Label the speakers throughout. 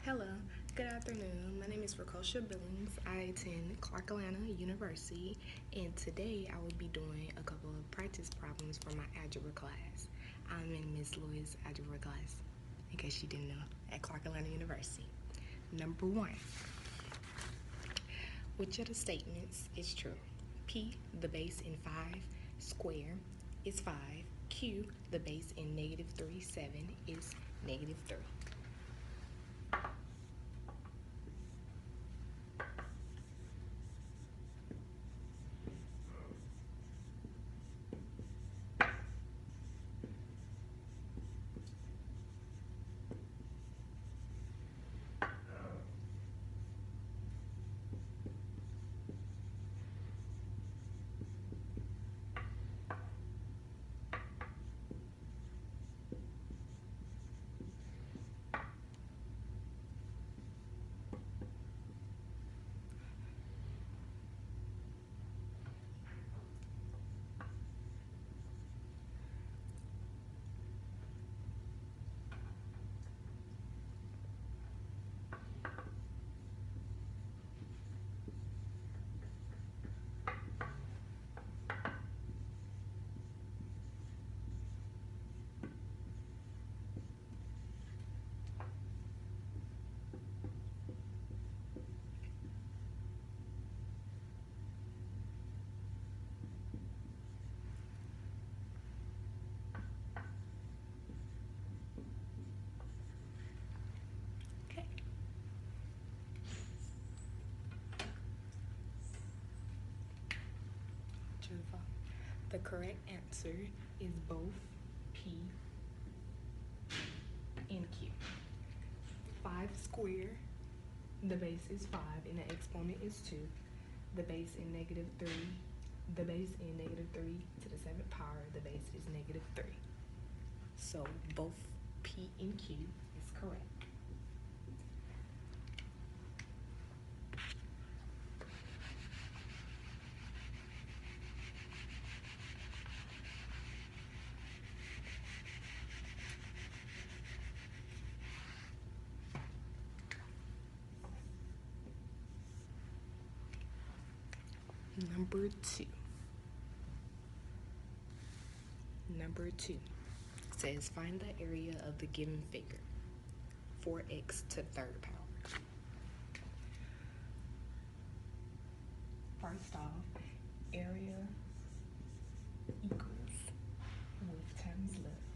Speaker 1: Hello, good afternoon. My name is Rico'sha Billings. I attend Clark Atlanta University, and today I will be doing a couple of practice problems for my algebra class. I'm in Miss Lloyd's algebra class, in case you didn't know, at Clark Atlanta University. Number 1. Which of the statements is true? P, the base in 5 square is 5. Q, the base in -3 7 is -3. Okay. The correct answer is both P and Q. 5 squared, the base is 5 and the exponent is 2. The base in -3, the base in -3 to the 7th power, the base is -3. So both P and Q is correct. Number 2. Number 2 says find the area of the given figure. 4x to the 3rd power. First off, area equals width times length.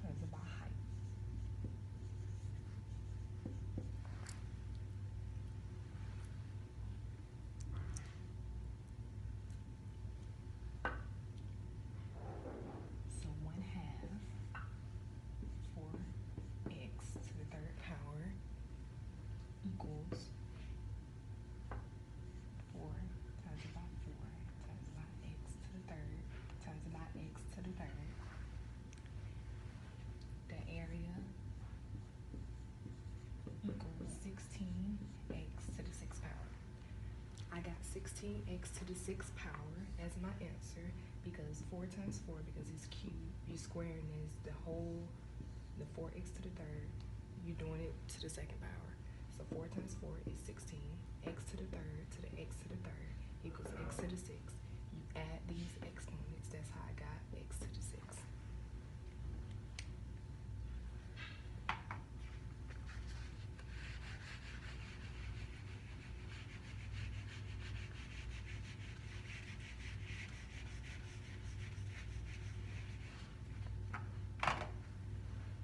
Speaker 1: Times about height. So 1/2 4x to the 3rd power equals 4 times about 4 times about x to the 3rd times about x to the 3rd. The area equals 16x to the 6th power. I got 16x to the 6th power as my answer because 4 times 4, because it's cubed, you squaring is the whole, the 4x to the 3rd, you're doing it to the 2nd power. So 4 times 4 is 16, x to the 3rd to the x to the 3rd equals x to the 6th. You add these exponents, that's how I got x to the 6th.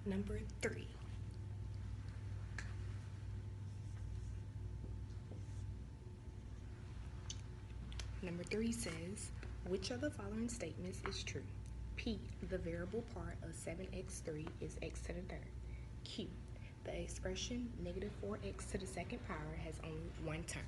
Speaker 1: Number 3. Number 3 says, which of the following statements is true? P, the variable part of 7x3 is x to the 3rd. Q, the expression -4x to the 2nd power has only one term.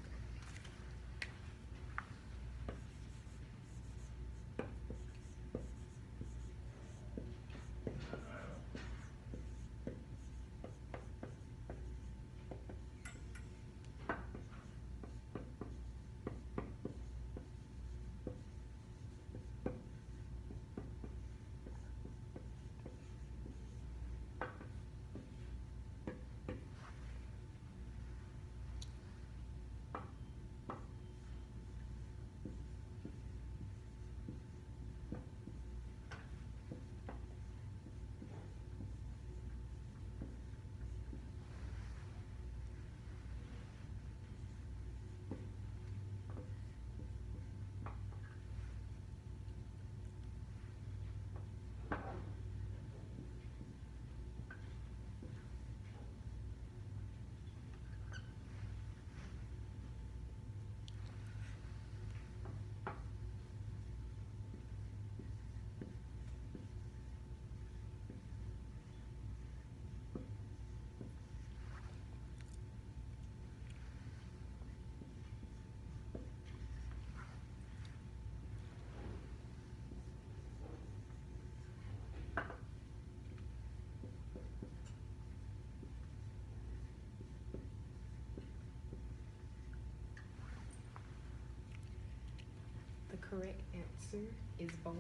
Speaker 1: The correct answer is both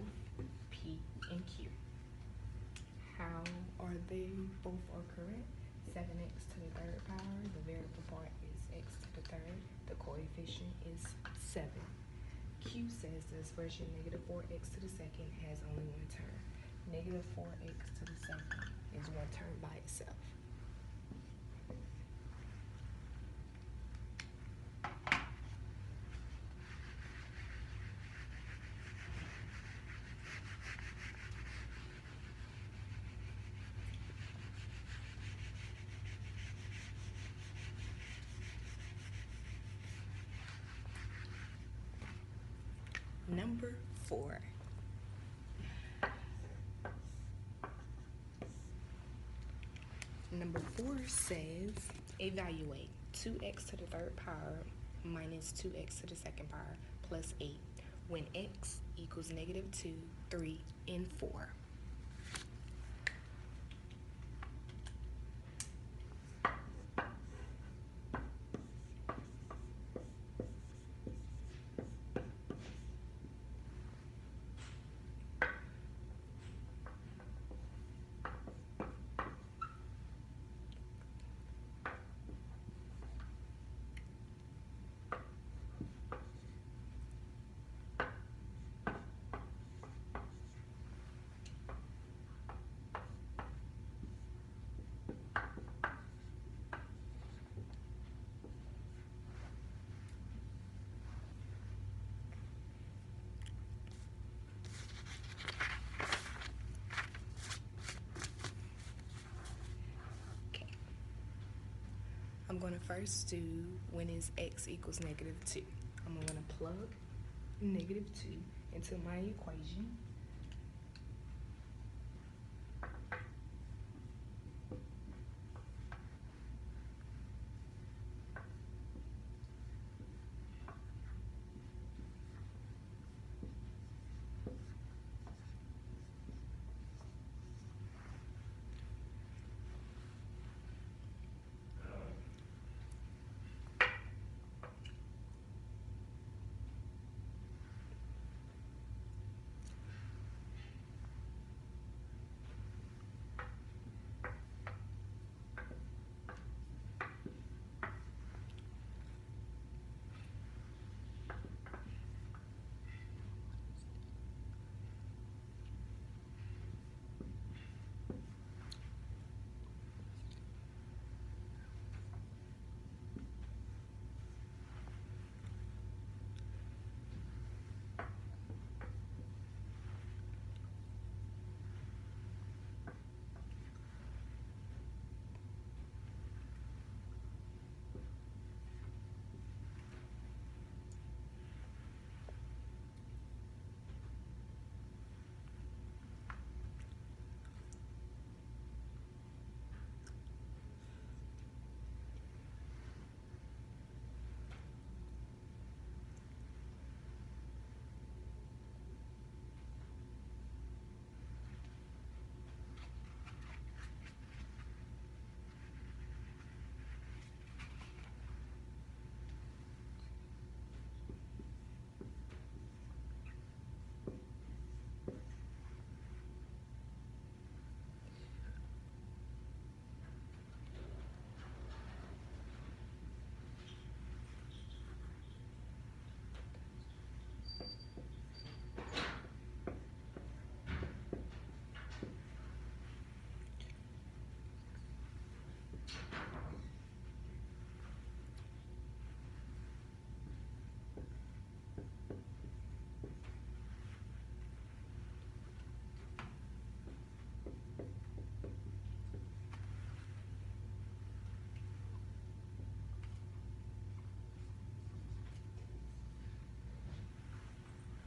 Speaker 1: P and Q. How are they both are correct? 7x to the third power, the variable part is x to the third, the coefficient is 7. Q says the expression negative 4x to the second has only one term. Negative 4x to the second is one term by itself. Number 4. Number 4 says evaluate 2x to the third power minus 2x to the second power plus 8 when x equals negative 2, 3, and 4. I'm going to first do when is x equals negative 2. I'm going to plug negative 2 into my equation.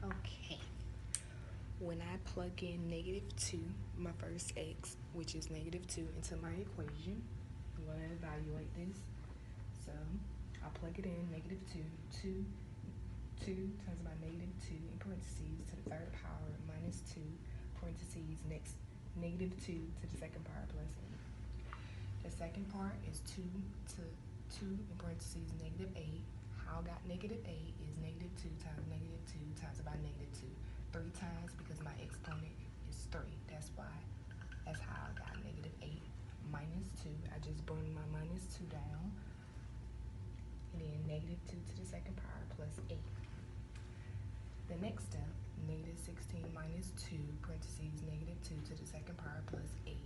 Speaker 1: Okay, when I plug in negative 2, my first x, which is negative 2, into my equation, I'm going to evaluate this. So I plug it in, negative 2 times by negative 2 in parentheses to the third power minus 2, parentheses, next, negative 2 to the second power plus 8. The second part is 2 to 2 in parentheses, negative 8. how I got negative 8 is negative 2 times negative 2 times about negative 2. 3 times because my exponent is 3. That's why. That's how I got negative 8 minus 2. I just bring my minus 2 down. And then negative 2 to the second power plus 8. The next step, negative 16 minus 2, parentheses, negative 2 to the second power plus 8.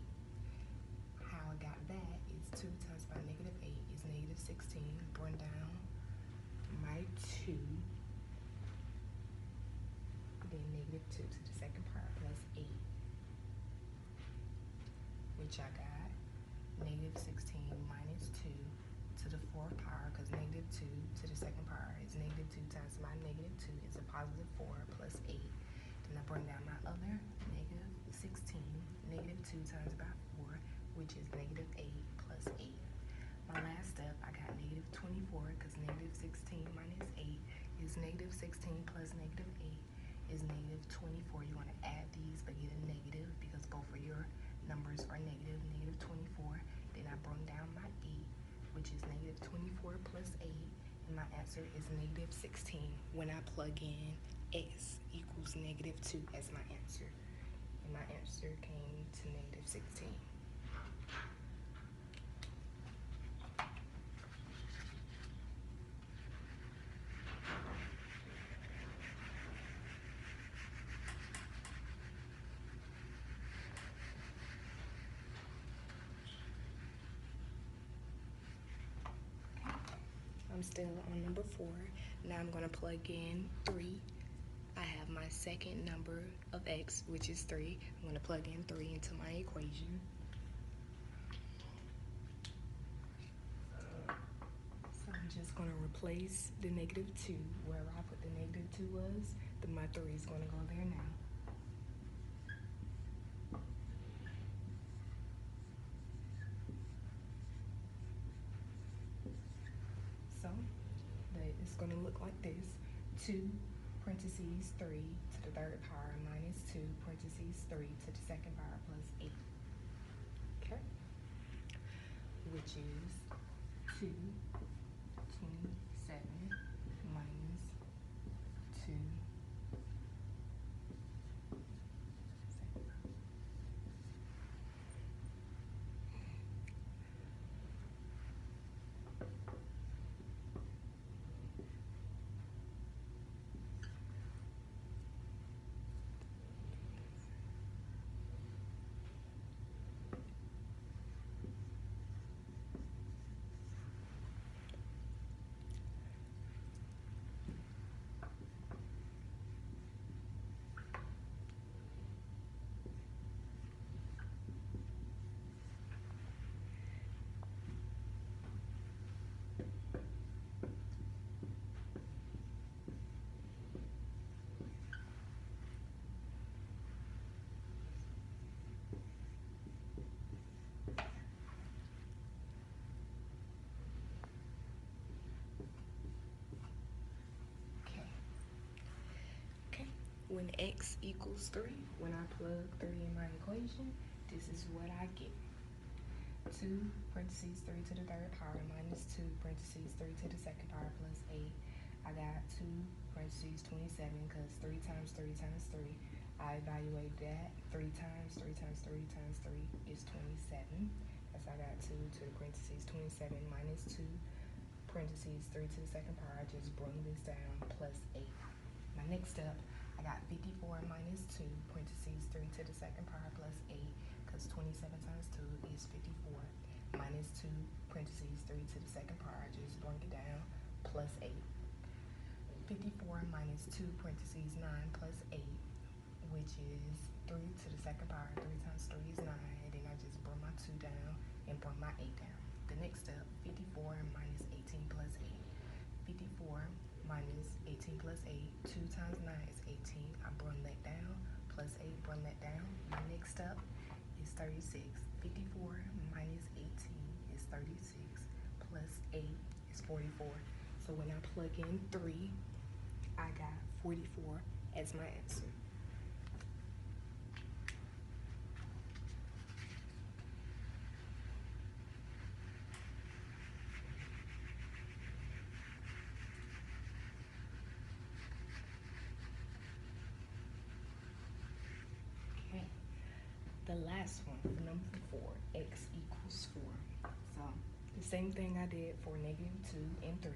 Speaker 1: How I got that is 2 times by negative 8 is negative 16. Bring down my 2. Then negative 2 to the second power plus 8. Which I got negative 16 minus 2 to the fourth power, because negative 2 to the second power is negative 2 times my negative 2 is a positive 4 plus 8. Then I bring down my other negative 16, negative 2 times by 4, which is negative 8 plus 8. My last step, I got negative 24, because negative 16 minus 8 is negative 16 plus negative 8 is negative 24. You want to add these but get a negative because both of your numbers are negative, negative 24. Then I bring down my 8, which is negative 24 plus 8, and my answer is negative 16 when I plug in x equals negative 2 as my answer. And my answer came to negative 16. I'm still on number 4. Now I'm going to plug in 3. I have my second number of x, which is 3. I'm going to plug in 3 into my equation. So I'm just going to replace the negative 2. Wherever I put the negative 2 was, then my 3 is going to go there now. So it's going to look like this. 2 parentheses 3 to the third power minus 2 parentheses 3 to the second power plus 8. Okay? Which is 2, 27 minus 2. When x equals 3, when I plug 3 in my equation, this is what I get. 2 parentheses 3 to the third power minus 2 parentheses 3 to the second power plus 8. I got 2 parentheses 27 because 3 times 3 times 3. I evaluated that. 3 times 3 times 3 times 3 is 27. That's I got 2 to the parentheses 27 minus 2 parentheses 3 to the second power. I just bring this down plus 8. My next step, I got 54 minus 2 parentheses 3 to the second power plus 8 because 27 times 2 is 54 minus 2 parentheses 3 to the second power. I just bring it down plus 8. 54 minus 2 parentheses 9 plus 8, which is 3 to the second power. 3 times 3 is 9, and then I just bring my 2 down and bring my 8 down. The next step, 54 minus 18 plus 8. 54 minus 18 plus 8, 2 times 9 is 18. I bring that down, plus 8, bring that down. My next step is 36. 54 minus 18 is 36, plus 8 is 44. So when I plug in 3, I got 44 as my answer. The last one, number 4, x equals 4. So the same thing I did for -2 and 3.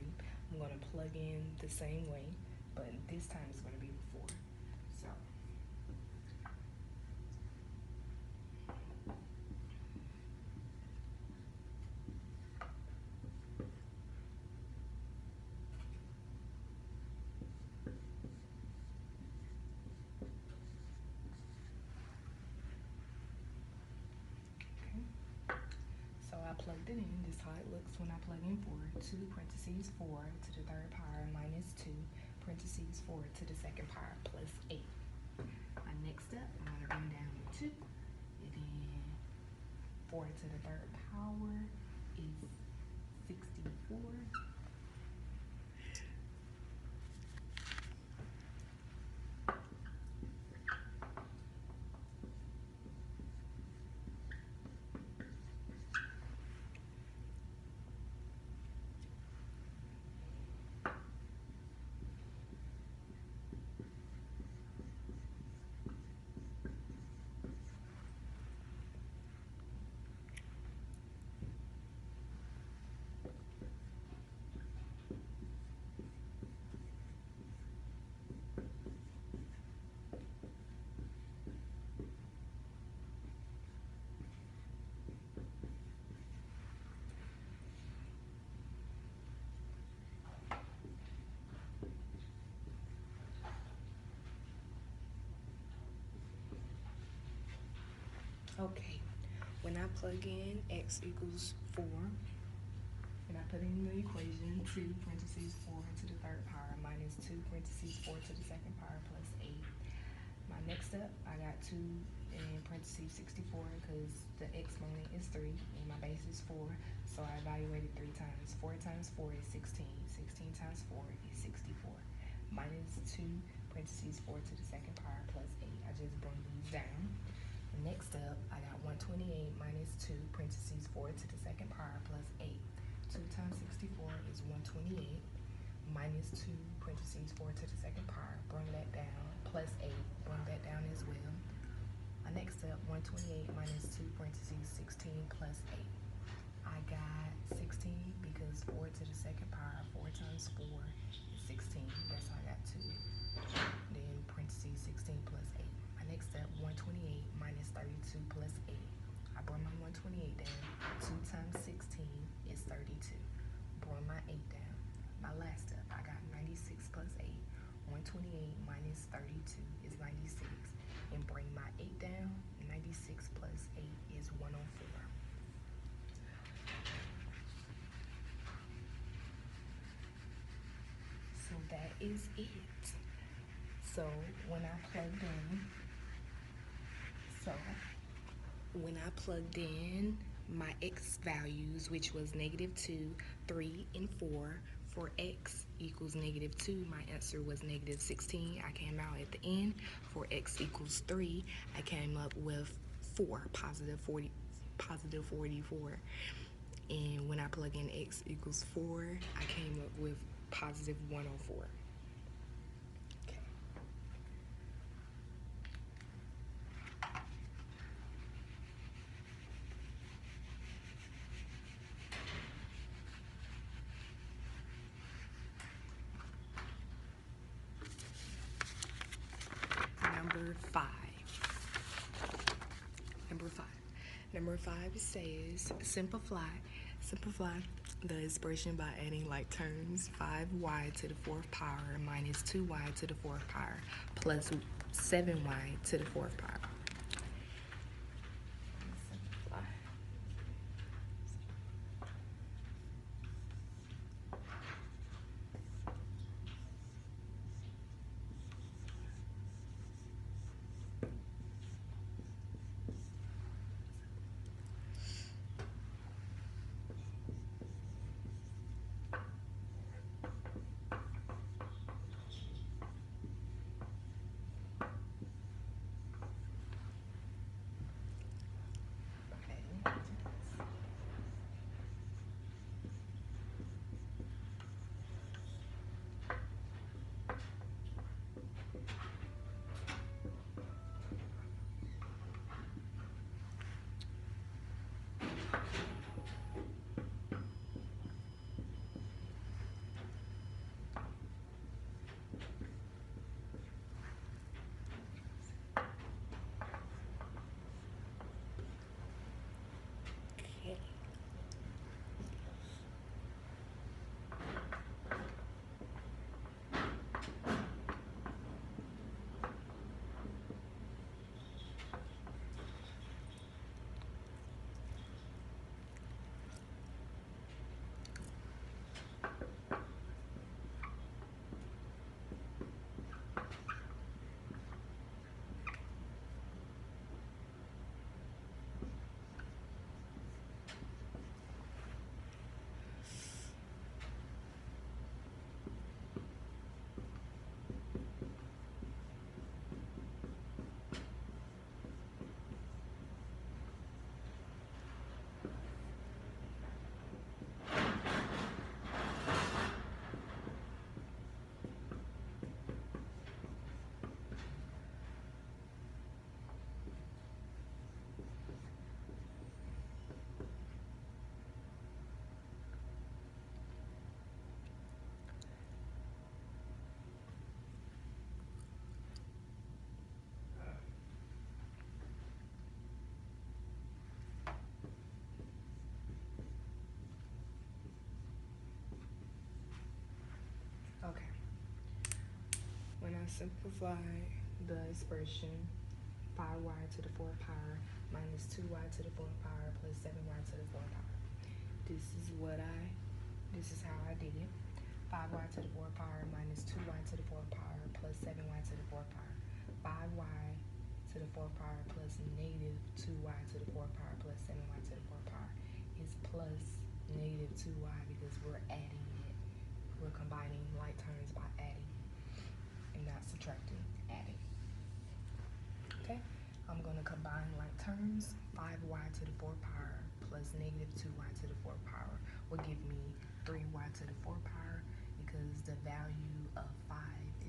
Speaker 1: I'm going to plug in the same way, but this time it's going to be with 4. So I plugged it in. This is how it looks when I plug in 4. 2 parentheses 4 to the third power minus 2 parentheses 4 to the second power plus 8. My next step, I'm going to run down with 2. And then 4 to the third power is 64. Okay, when I plug in x equals 4, and I put in the equation 2 parentheses 4 to the third power minus 2 parentheses 4 to the second power plus 8. My next step, I got 2 in parentheses 64 because the exponent is 3 and my base is 4, so I evaluated 3 times. 4 times 4 is 16. 16 times 4 is 64. Minus 2 parentheses 4 to the second power plus 8. I just bring these down. Next up, I got 128 minus 2 parentheses 4 to the second power plus 8. 2 times 64 is 128 minus 2 parentheses 4 to the second power. Bring that down. Plus 8. Bring that down as well. My next step, 128 minus 2 parentheses 16 plus 8. I got 16 because 4 to the second power. 4 times 4 is 16. That's how I got 2. Then parentheses 16 plus 8. Next step, 128 minus 32 plus 8. I brought my 128 down. 2 times 16 is 32. Brought my 8 down. My last step, I got 96 plus 8. 128 minus 32 is 96. And bring my 8 down. 96 plus 8 is 104. So that is it. So when I plugged in my x values, which was -2, 3, and 4, for x equals -2, my answer was -16. I came out at the end. For x equals 3, I came up with 4, positive 44. And when I plug in x equals 4, I came up with positive 104. Number 5 says simplify the expression by adding like terms. 5y to the 4th power minus 2y to the 4th power plus 7y to the 4th power. simplify the expression 5y to the 4th power minus 2y to the 4th power plus 7y to the 4th power. This is how I did it. 5y to the 4th power minus 2y to the 4th power plus 7y to the 4th power. 5y to the 4th power plus negative 2y to the 4th power plus 7y to the 4th power is plus negative 2y because we're adding it. We're combining like terms by adding and not subtracting, adding. Okay, I'm going to combine like terms. 5y to the 4th power plus negative 2y to the 4th power will give me 3y to the 4th power because the value of 5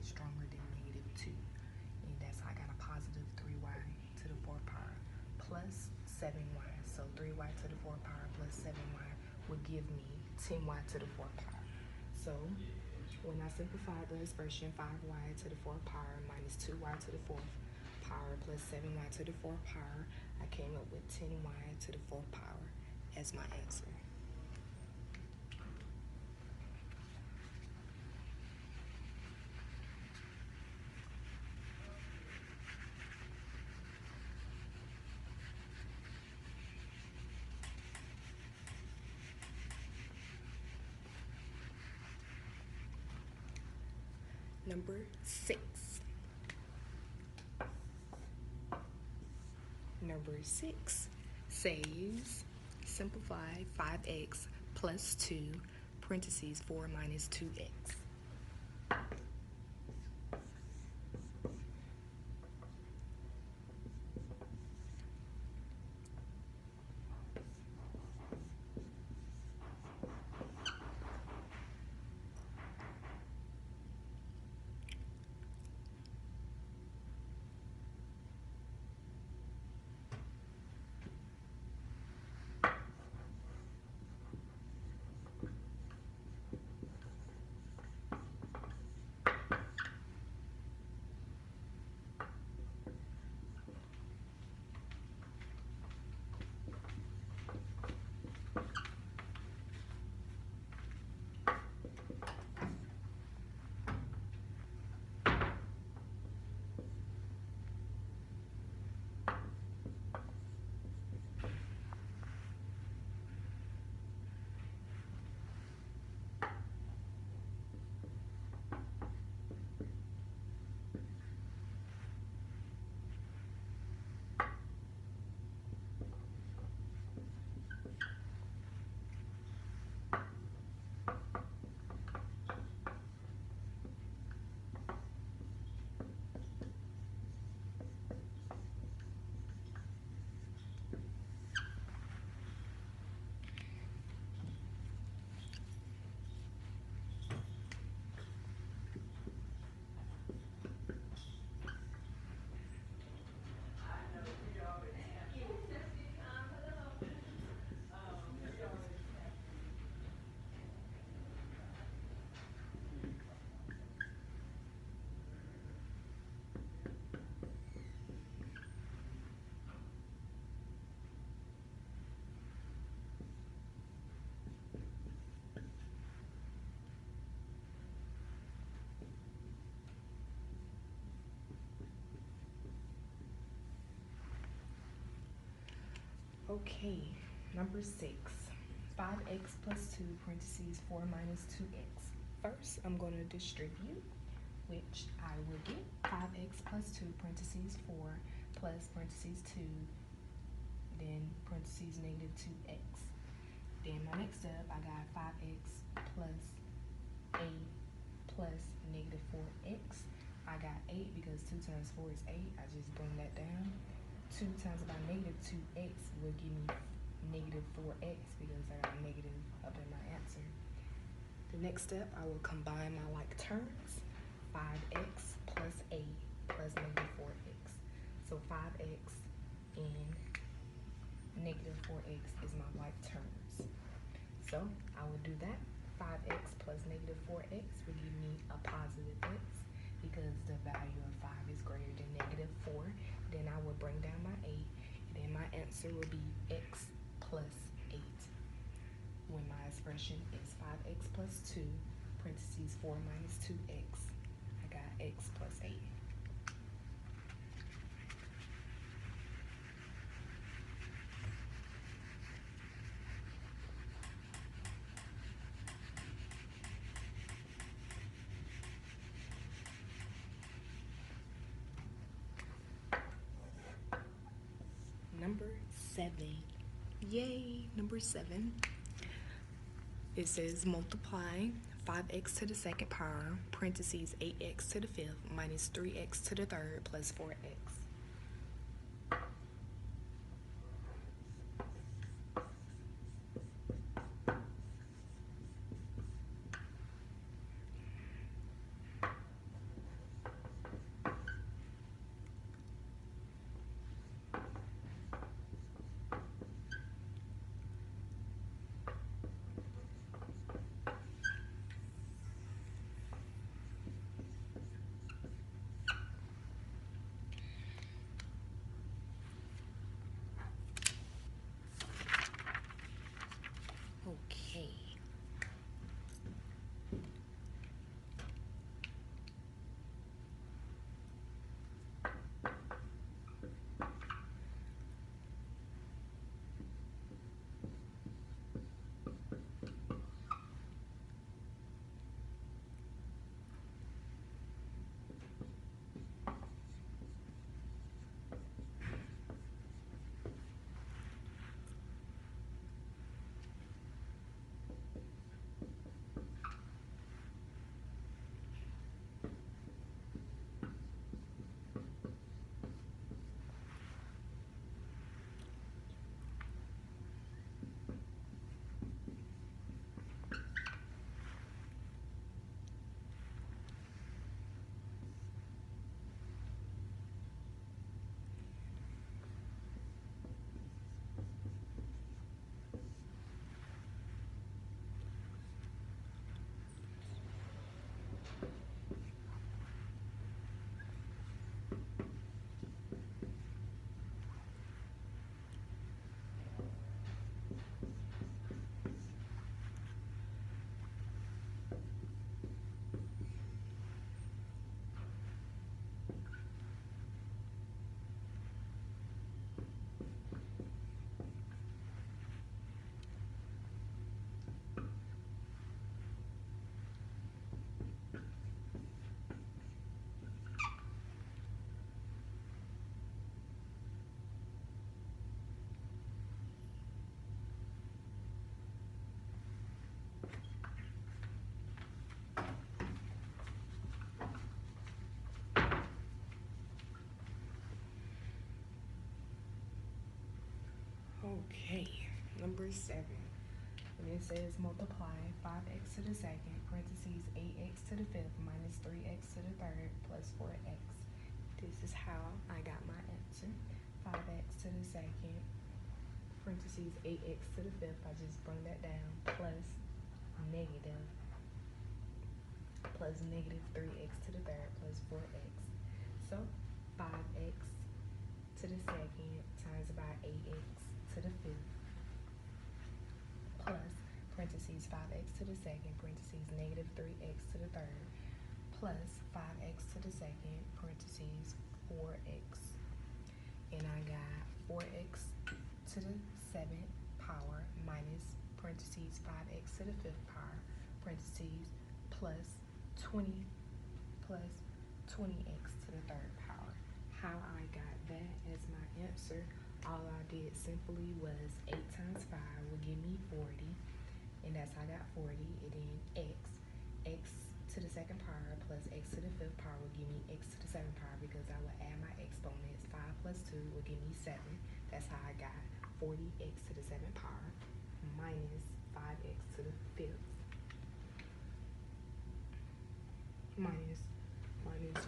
Speaker 1: is stronger than negative 2. And that's how I got a positive 3y to the 4th power plus 7y. So 3y to the 4th power plus 7y would give me 10y to the 4th power. So when I simplify the expression 5y to the 4th power minus 2y to the 4th power plus 7y to the 4th power, I came up with 10y to the 4th power as my answer. Number 6. Number 6 says simplify 5x plus 2 parentheses 4 minus 2x. Okay, number 6. 5x plus 2 parentheses 4 minus 2x. First, I'm going to distribute, which I will get 5x plus 2 parentheses 4 plus parentheses 2, then parentheses negative 2x. Then my next step, I got 5x plus 8 plus negative 4x. I got 8 because 2 times 4 is 8. I just bring that down. 2 times by negative 2x will give me negative 4x because I got a negative up in my answer. The next step, I will combine my like terms. 5x plus 8 plus negative 4x. So 5x and negative 4x is my like terms. So I will do that. 5x plus negative 4x will give me a positive x because the value of 5 is greater than negative 4. Then I will bring down my 8, and then my answer will be x plus 8. When my expression is 5x plus 2, parentheses 4 minus 2x, I got x plus 8. Number 7. Yay, number 7. It says multiply 5x to the second power, parentheses 8x to the fifth, minus 3x to the third, plus 4x. Okay. Okay, number 7. And it says multiply 5x to the second, parentheses 8x to the fifth, minus 3x to the third, plus 4x. This is how I got my answer. 5x to the second, parentheses 8x to the fifth, I just bring that down, plus negative 3x to the third, plus 4x. So 5x to the second times by 8x to the fifth, plus parentheses 5x to the second, parentheses negative 3x to the third, plus 5x to the second, parentheses 4x. And I got 4x to the 7th power minus parentheses 5x to the 5th power, parentheses plus 20 plus 20x to the 3rd power. How I got that as my answer, all I did simply was 8 times 5 will give me 40, and that's how I got 40, and then x to the 2nd power plus x to the 5th power will give me x to the 7th power, because I will add my exponents. 5 plus 2 will give me 7. That's how I got 40x to the 7th power minus 5x to the 5th minus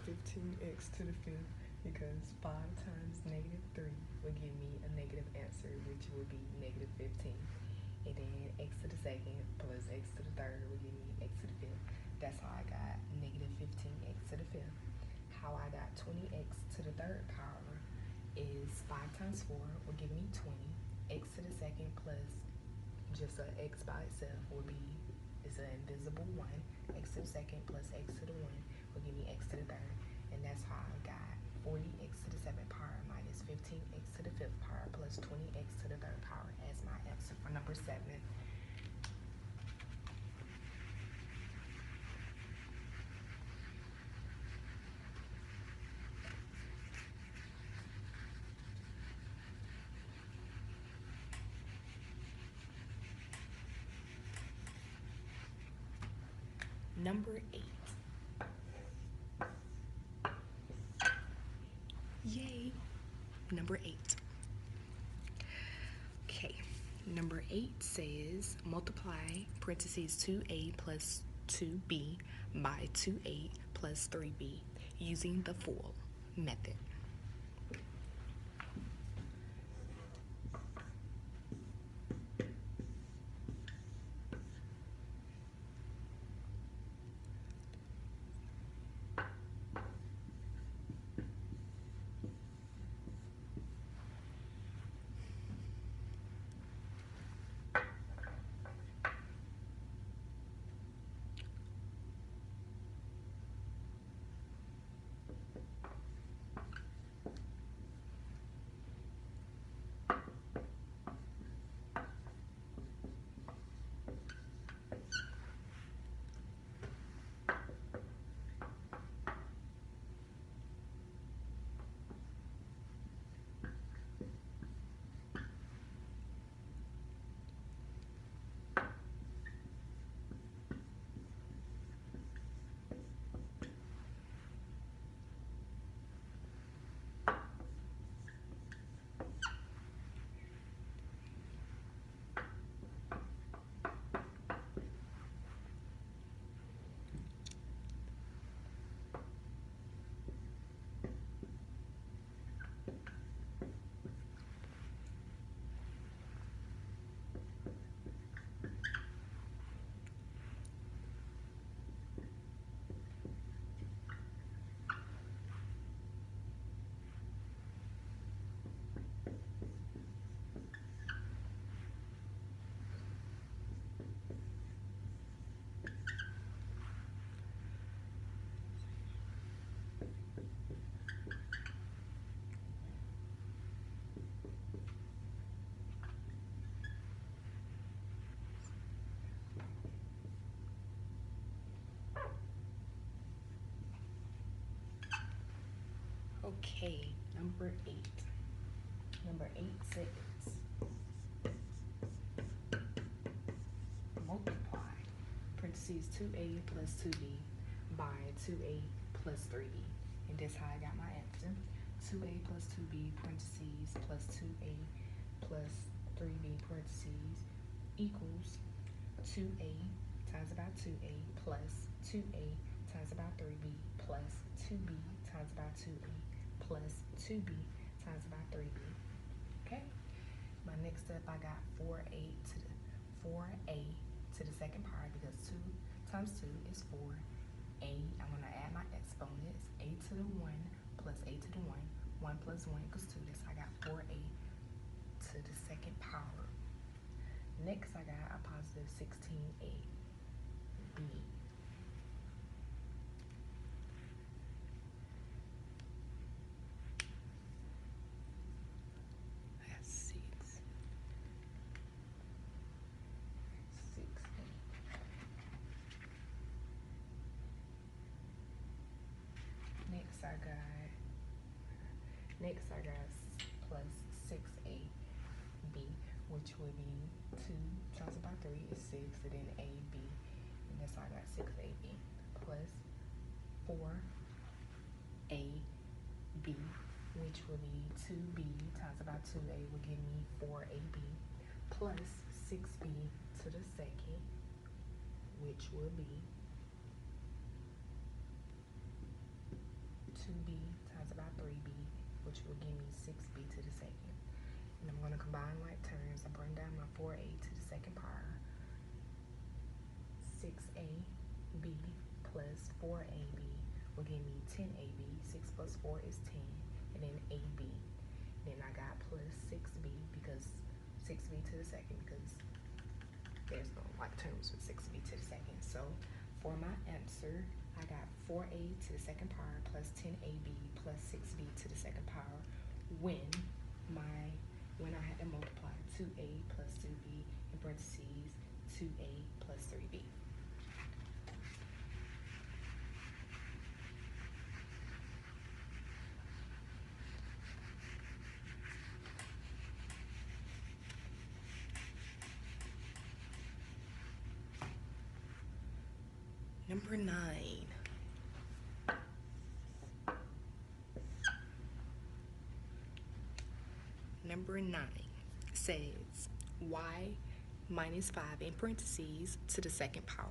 Speaker 1: 15x to the 5th, because 5 times negative 3 will give me a negative answer, which will be negative 15. And then x to the 2nd plus x to the 3rd will give me x to the 5th. That's how I got negative 15x to the 5th. How I got 20x to the 3rd power is 5 times 4 will give me 20. X to the 2nd plus just an x by itself will be, it's an invisible 1. X to the 2nd plus x to the 1 will give me x to the third. And that's how I got 40x to the 7th power minus 15x to the 5th power plus 20x to the 3rd power as my answer for number 7. Number 8. Yay! Number 8. Okay, number 8 says multiply parentheses 2a plus 2b by 2a plus 3b using the full method. Okay, number 8. Number 8 says multiply parentheses 2a plus 2b by 2a plus 3b. And that's how I got my answer. 2a plus 2b parentheses plus 2a plus 3b parentheses equals 2a times about 2a plus 2a times about 3b plus 2b times about 2a plus 2b times about 3b. Okay? My next step, I got 4a to the 2nd power because 2 times 2 is 4. I'm going to add my exponents. A to the 1 plus a to the 1. 1 plus 1 equals 2. That's I got 4a to the 2nd power. Next, I got a positive 16a b. Next I got plus 6ab, which would be 2 times about 3 is 6, and then ab, and that's how I got 6ab, plus 4ab, which would be 2b times about 2a would give me 4ab, plus 6b to the 2nd, which would be 2b times about 3b, which will give me 6b to the 2nd. And I'm going to combine like terms. I bring down my 4a to the 2nd power. 6ab plus 4ab will give me 10ab. 6 plus 4 is 10. And then ab. Then I got plus 6b because 6b to the 2nd because there's no like terms with 6b to the 2nd. So for my answer, I got 4a to the second power plus 10ab plus 6b to the second power when I had to multiply 2a plus 2b in parentheses 2a plus 3b. Number 9. Number 9 says y minus 5 in parentheses to the second power.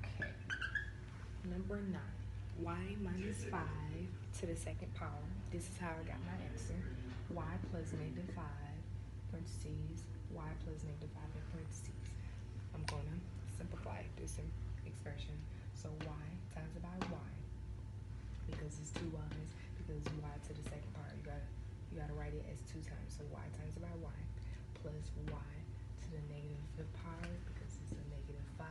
Speaker 1: Okay. Number 9. Y minus 5 to the second power. This is how I got my answer. Y plus negative 5 parentheses. Y plus negative 5 in parentheses. I'm going to simplify this expression. So y times by y, because it's 2 y's, because y to the second power, you gotta write it as 2 times. So y times by y plus y to the negative 5th power, because it's a negative 5,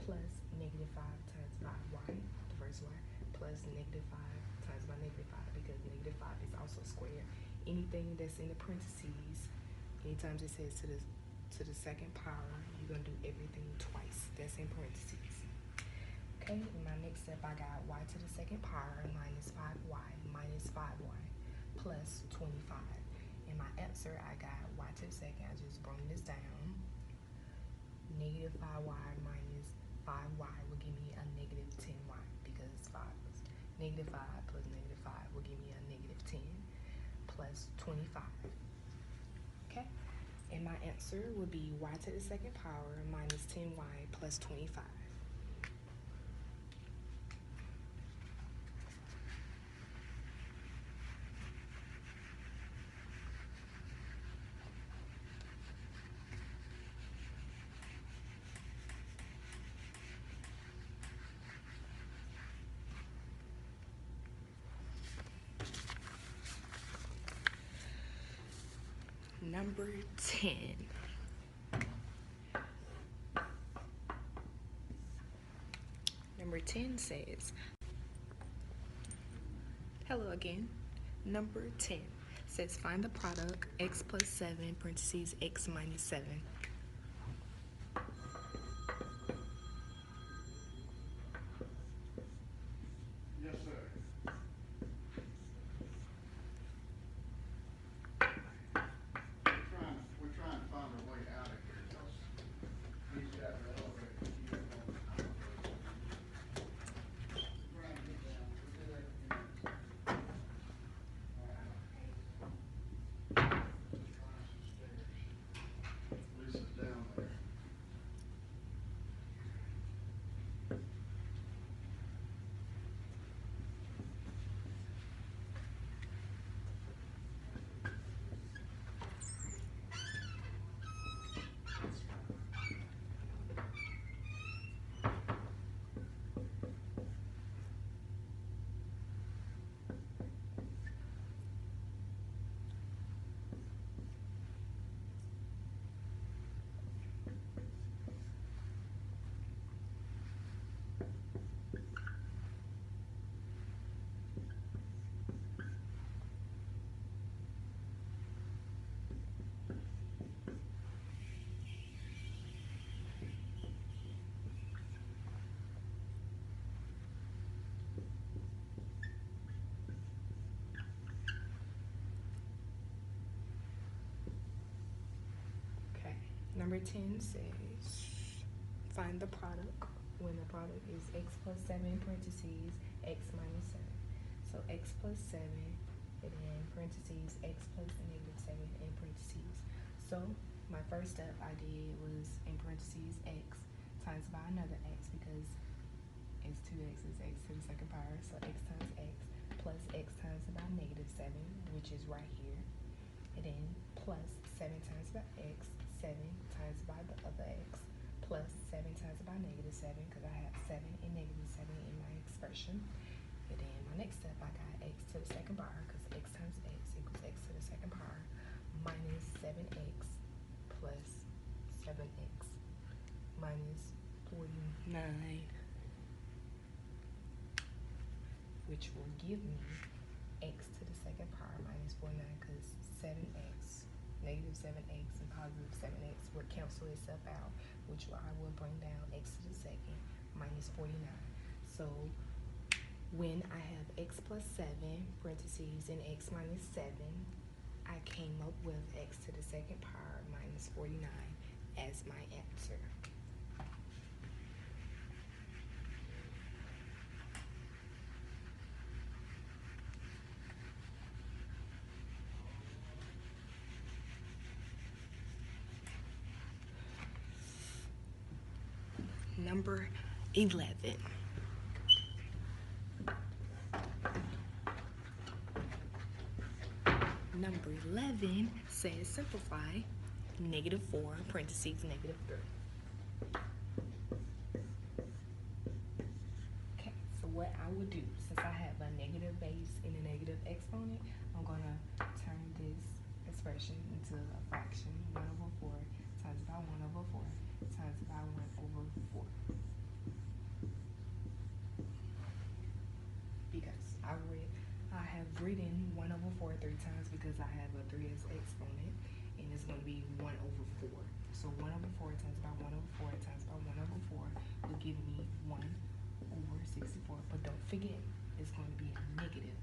Speaker 1: plus negative 5 times by y, the first y, plus negative 5 times by negative 5, because negative 5 is also squared. Anything that's in the parentheses, anytime it says to the second power, you're gonna do everything twice. That's in parentheses. Okay, in my next step, I got y to the second power minus 5y minus 5y plus 25. In my answer, I got y to the second. I just brought this down. Negative 5y minus 5y will give me a negative 10y, because 5 is negative 5 plus negative 5 will give me a negative 10 plus 25. Okay, and my answer would be y to the second power minus 10y plus 25. Number 10. Number 10 says, hello again. Number 10 says find the product x plus 7 parentheses x minus 7.
Speaker 2: Yes, sir. We're trying to find a way out of here because he's got the elevator key on the top. We're trying to get down. We'll do that in a few minutes. All right. Let's climb some stairs. Lisa,
Speaker 1: number 10 says, find the product when the product is x plus 7 in parentheses, x minus 7. So x plus 7, and then parentheses, x plus negative 7 in parentheses. So my first step I did was in parentheses x times by another x because it's 2x is x to the second power. So x times x plus x times by negative 7, which is right here. And then plus 7 times by x, 7 times by the other x, plus 7 times by negative 7 because I have 7 and negative 7 in my expression. And then my next step, I got x to the second power because x times x equals x to the second power minus 7x plus 7x minus 49, which will give me x to the second power minus 49 because 7x, negative 7x and positive 7x will cancel itself out, which I will bring down x to the second minus 49. So when I have x plus 7, parentheses, and x minus 7, I came up with x to the second power minus 49 as my answer. Number 11. Number 11 says simplify negative 4, parentheses, negative 3. Okay, so what I would do, since I have a negative base and a negative exponent, I'm going to turn this expression into a fraction. 1 over 4 times by 1 over 4 times by 1 over 4. Because I have written 1 over 4 3 times because I have a 3 as exponent, and it's going to be 1 over 4. So 1 over 4 times by 1 over 4 times by 1 over 4 will give me 1 over 64. But don't forget, it's going to be a negative.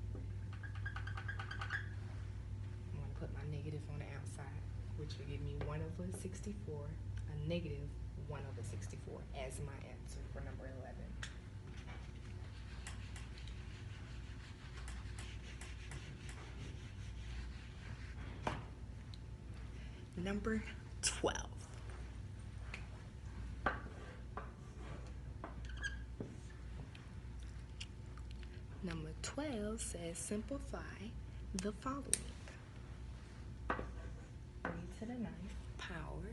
Speaker 1: I'm going to put my negative on the outside, which will give me 1 over 64, a negative 1 over 64 as my answer for number 11. Number 12. Number 12 says simplify the following. 3 to the 9th power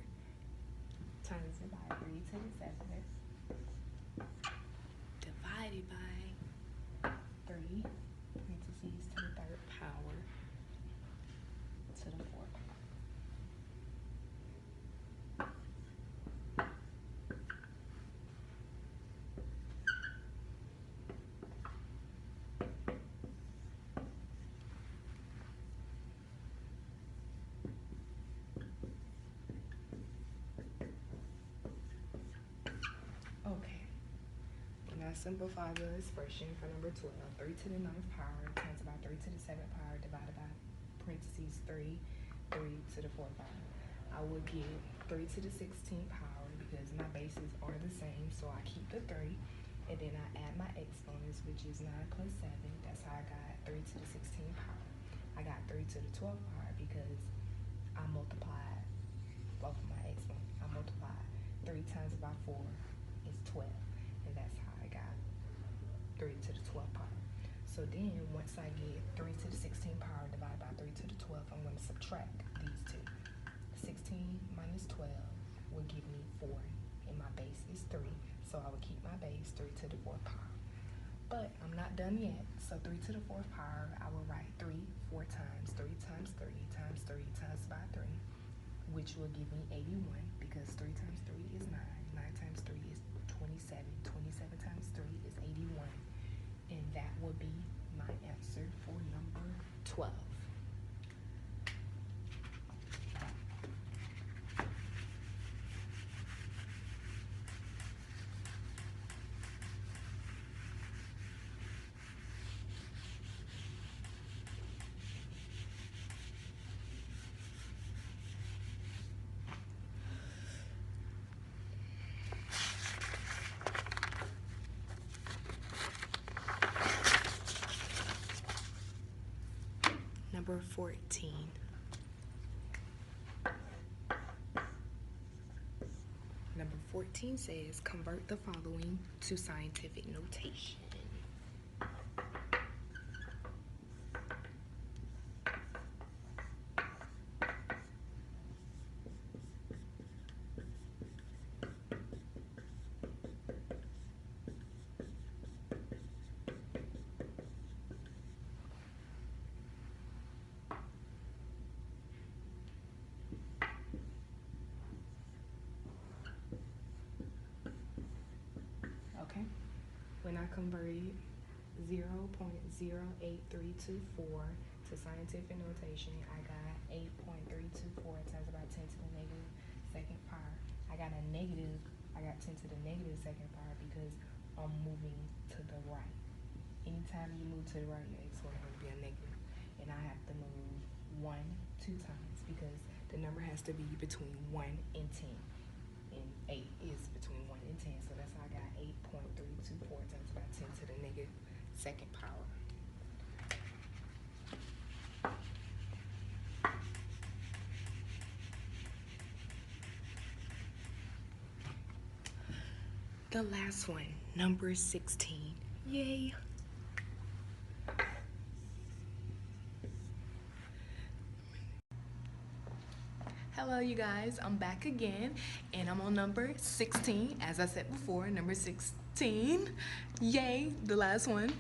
Speaker 1: times it by 3 to the 7th divided by 3 parentheses to the 3rd power to the 4th power. Okay, now simplify the expression for number 12. 3 to the 9th power times by 3 to the 7th power divided by parentheses 3 to the 4th power. I will get 3 to the 16th power because my bases are the same, so I keep the 3, and then I add my exponents, which is 9 plus 7. That's how I got 3 to the 16th power. I got 3 to the 12th power because I multiplied both of my exponents. I multiplied 3 times by 4 is 12, and that's how I got 3 to the 12th power. So then once I get 3 to the 16th power divided by 3 to the 12th, I'm going to subtract these two. 16 minus 12 will give me 4, and my base is 3, so I will keep my base 3 to the 4th power. But I'm not done yet, so 3 to the 4th power, I will write 3 4 times, 3 times 3 times 3 times by 3, which will give me 81 because 3 times 3 is 9, 9 times 3 is 27, 27 times 3 is 81, and that will be my answer for number 12. Number 14. Number 14 says, convert the following to scientific notation. Okay, when I converted 0.08324 to scientific notation, I got 8.324 times about 10 to the negative second power. I got 10 to the negative second power because I'm moving to the right. Anytime you move to the right, your exponent will be a negative. And I have to move 1 2 times because the number has to be between 1 and 10. And 8 is between 1 and 10. So that's how I got 8.324 times about 10 to the negative second power. The last one, number 16. Yay! Hello you guys, I'm back again and I'm on number 16. As I said before, number 16. Yay, the last one.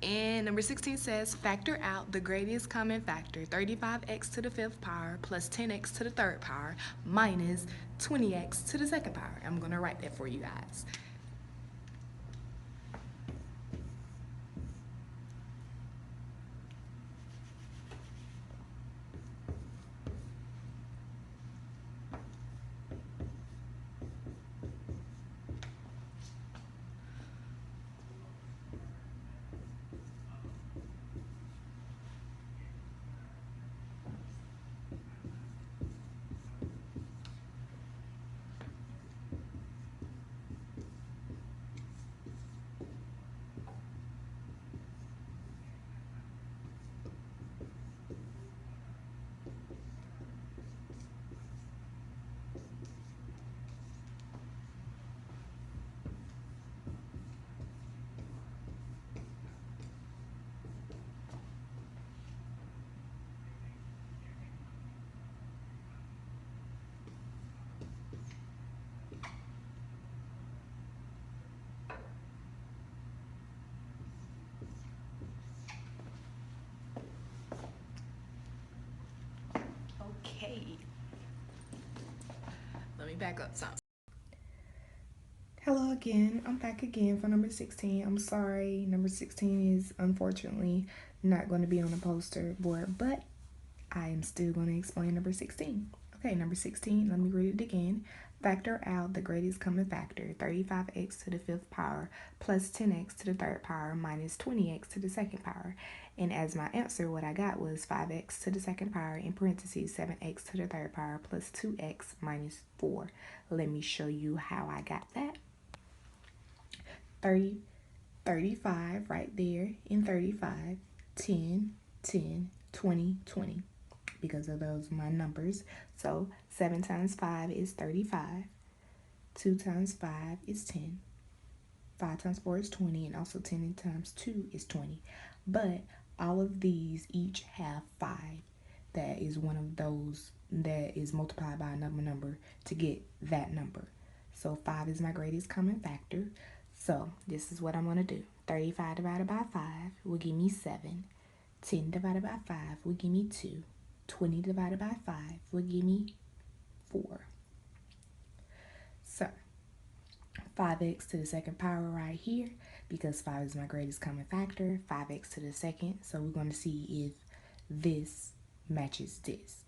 Speaker 1: And number 16 says, factor out the greatest common factor, 35x to the 5th power plus 10x to the 3rd power minus 20x to the 2nd power. I'm going to write that for you guys. Okay. Let me back up some. Hello again. I'm back again for number 16. I'm sorry. Number 16 is unfortunately not going to be on the poster board, but I am still going to explain number 16. Okay, number 16, let me read it again. Factor out the greatest common factor, 35x to the 5th power plus 10x to the 3rd power minus 20x to the 2nd power. And as my answer, what I got was 5x to the 2nd power in parentheses 7x to the 3rd power plus 2x minus 4. Let me show you how I got that. 35 right there in 35, 10, 10, 20, 20. Because of those my numbers. So 7 times 5 is 35. 2 times 5 is 10. 5 times 4 is 20. And also 10 times 2 is 20. But all of these each have 5. That is one of those that is multiplied by another number to get that number. So 5 is my greatest common factor. So this is what I'm going to do. 35 divided by 5 will give me 7. 10 divided by 5 will give me 2. 20 divided by 5 will give me 4. So 5x to the 2nd power right here, because 5 is my greatest common factor, 5x to the 2nd. So we're going to see if this matches this.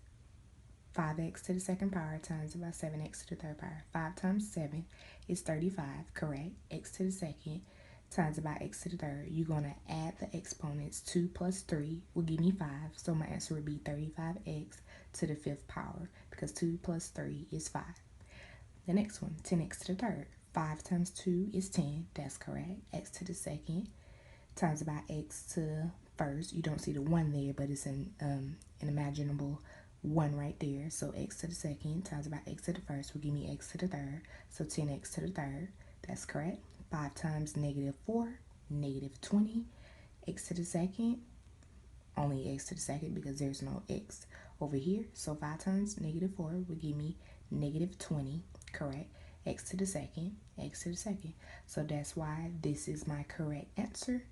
Speaker 1: 5x to the 2nd power times about 7x to the 3rd power. 5 times 7 is 35, correct? X to the 2nd times about x to the 3rd. You're going to add the exponents. 2 plus 3 will give me 5. So my answer would be 35x to the 5th power because 2 plus 3 is 5. The next one, 10x to the 3rd. 5 times 2 is 10. That's correct. X to the 2nd times about x to the 1st. You don't see the 1 there, but it's in an imaginable 1 right there. So x to the second times by x to the first will give me x to the third. So 10x to the third. That's correct. 5 times -4, -20. X to the second, only x to the second because there's no x over here. So 5 times -4 will give me -20, correct? X to the second, x to the second. So that's why this is my correct answer.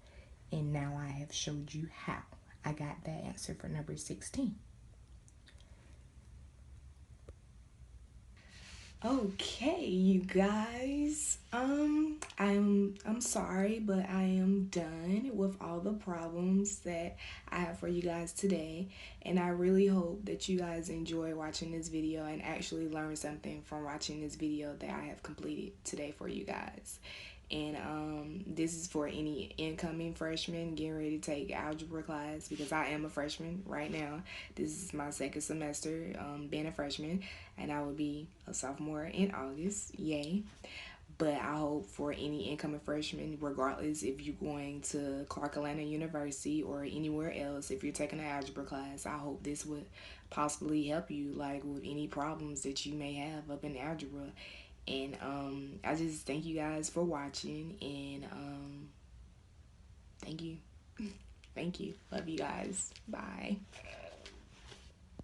Speaker 1: And now I have showed you how I got that answer for number 16. Okay, you guys. I'm sorry, but I am done with all the problems that I have for you guys today, and I really hope that you guys enjoy watching this video and actually learn something from watching this video that I have completed today for you guys. And this is for any incoming freshmen getting ready to take algebra class, because I am a freshman right now. This is my second semester being a freshman, and I will be a sophomore in August. Yay. But I hope for any incoming freshmen, regardless if you're going to Clark Atlanta University or anywhere else, if you're taking an algebra class, I hope this would possibly help you, like with any problems that you may have up in algebra. And I just thank you guys for watching, and thank you. Thank you. Love you guys. Bye.